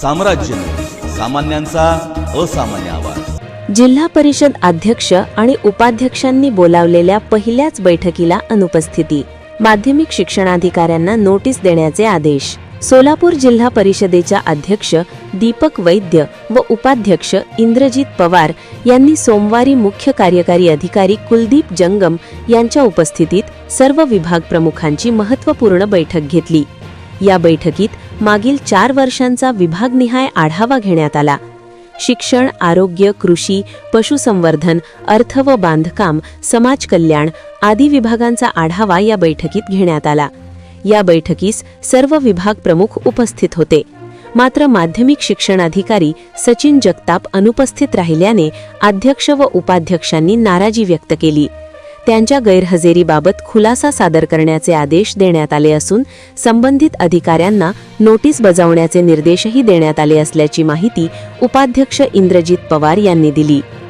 साम्राज्य न्यूज, सामान्यांचा असामान्य आवाज। जिल्हा परिषद अध्यक्ष आणि उपाध्यक्षांनी बोलावलेल्या पहिल्याच बैठकीला अनुपस्थिती। माध्यमिक शिक्षणाधिकाऱ्यांना नोटीस देण्याचे आदेश। सोलापूर जिल्हा परिषदेच्या अध्यक्ष दीपक वैद्य व उपाध्यक्ष इंद्रजित पवार यांनी सोमवारी मुख्य कार्यकारी अधिकारी कुलदीप जंगम यांच्या उपस्थितीत सर्व विभाग प्रमुखांची महत्त्वपूर्ण बैठक घेतली। या बैठकीत मागील 4 वर्षांचा विभागनिहाय आढावा घेण्यात आला। शिक्षण, आरोग्य, कृषी, पशुसंवर्धन, अर्थ व बांधकाम, समाज कल्याण आदी विभागांचा आढावा या बैठकीत घेण्यात आला। या बैठकीस सर्व विभाग प्रमुख उपस्थित होते। मात्र माध्यमिक शिक्षणाधिकारी सचिन जगताप अनुपस्थित राहिल्याने अध्यक्ष व उपाध्यक्षांनी नाराजी व्यक्त केली। त्यांच्या गैरहजेरीबाबत खुलासा सादर करण्याचे आदेश देण्यात आले असून संबंधित अधिकाऱ्यांना नोटीस बजावण्याचे निर्देशही देण्यात आले असल्याची माहिती उपाध्यक्ष इंद्रजित पवार यांनी दिली।